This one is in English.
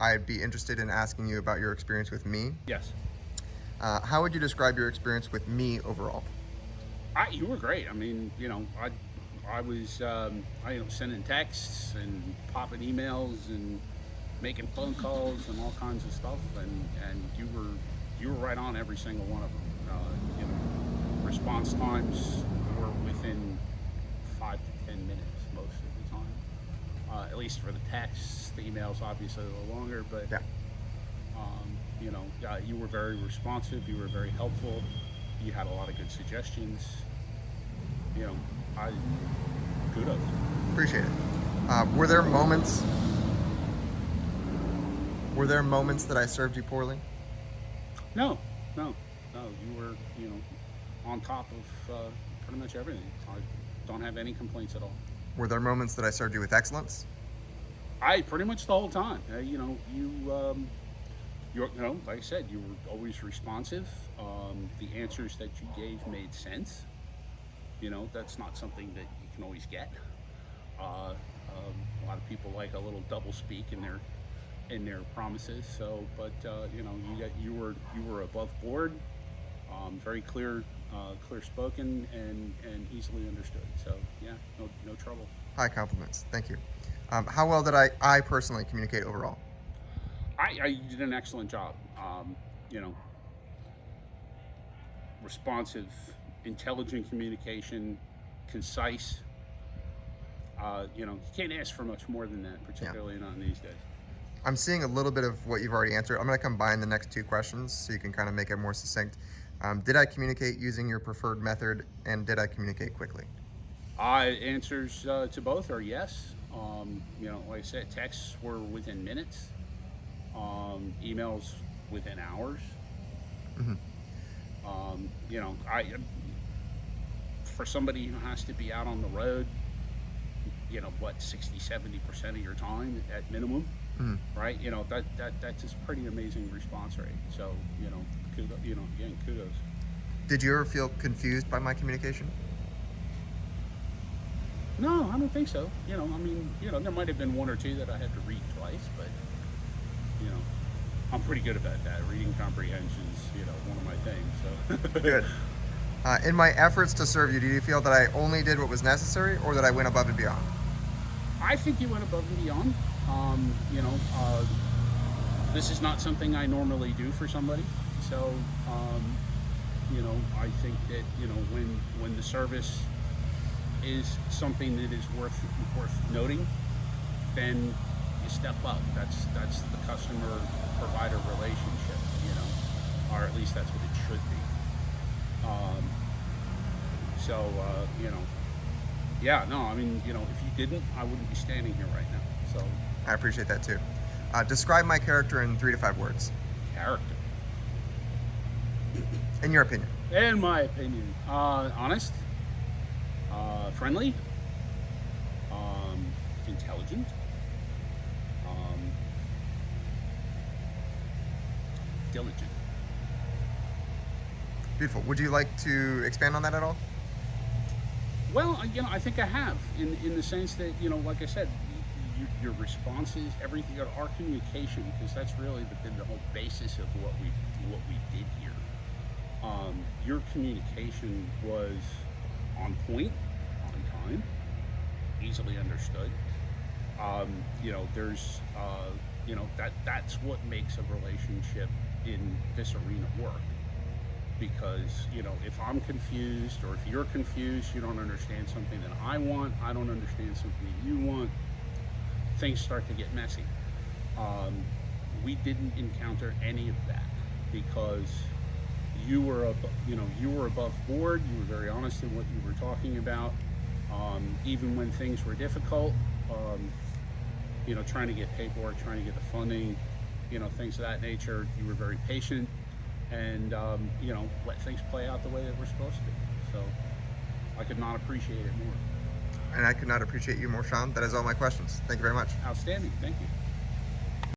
I'd be interested in asking you about your experience with me. Yes. How would you describe your experience with me overall? You were great. I mean, I was, sending texts and popping emails and making phone calls and all kinds of stuff, and you were right on every single one of them. Response times were within 5 to 10 minutes most of the time. At least for the texts, the emails obviously a little longer, but Yeah. you were very responsive. You were very helpful. You had a lot of good suggestions. I kudos. Appreciate it. Were there moments? Were there moments that I served you poorly? No, no, no. You were on top of pretty much everything. I don't have any complaints at all. Were there moments that I served you with excellence? I pretty much the whole time. Like I said, you were always responsive. The answers that you gave made sense. That's not something that you can always get. A lot of people like a little double speak in their promises. So, but you were above board, very clear spoken, and easily understood. So yeah, no trouble. High compliments. Thank you. How well did I personally communicate overall? I did an excellent job. Responsive, intelligent communication, concise. You can't ask for much more than that, particularly not in these days. I'm seeing a little bit of what you've already answered. I'm going to combine the next two questions so you can kind of make it more succinct. Did I communicate using your preferred method, and did I communicate quickly? Answers to both are yes. Like I said, texts were within minutes. Emails within hours. Mm-hmm. For somebody who has to be out on the road, 60-70% of your time at minimum, Mm-hmm. right? That's a pretty amazing response rate. So, kudos. Did you ever feel confused by my communication? No, I don't think so. There might have been one or two that I had to read twice, but I'm pretty good about that. Reading comprehension's, one of my things. So Good. In my efforts to serve you, do you feel that I only did what was necessary, or that I went above and beyond? I think you went above and beyond. This is not something I normally do for somebody. So, I think that when the service is something that is worth noting, then you step up. That's the customer provider relationship, or at least that's what it should be. Yeah, no, I mean, if you didn't, I wouldn't be standing here right now. So, I appreciate that too. Describe my character in 3 to 5 words. character, In your opinion. in my opinion, honest, friendly, intelligent, diligent. Beautiful. Would you like to expand on that at all? Well, I think I have, in the sense that, like I said, your responses, everything, our communication, because that's really the whole basis of what we did here. Your communication was on point, on time, easily understood. That's what makes a relationship in this arena work. Because if I'm confused, or if you're confused, you don't understand something that I want, I don't understand something that you want, things start to get messy. We didn't encounter any of that, because you were above board. You were very honest in what you were talking about, even when things were difficult. Trying to get paperwork, trying to get the funding, things of that nature. You were very patient, and let things play out the way that we're supposed to. So I could not appreciate it more. And I could not appreciate you more, Shawn. That is all my questions. Thank you very much. Outstanding. Thank you.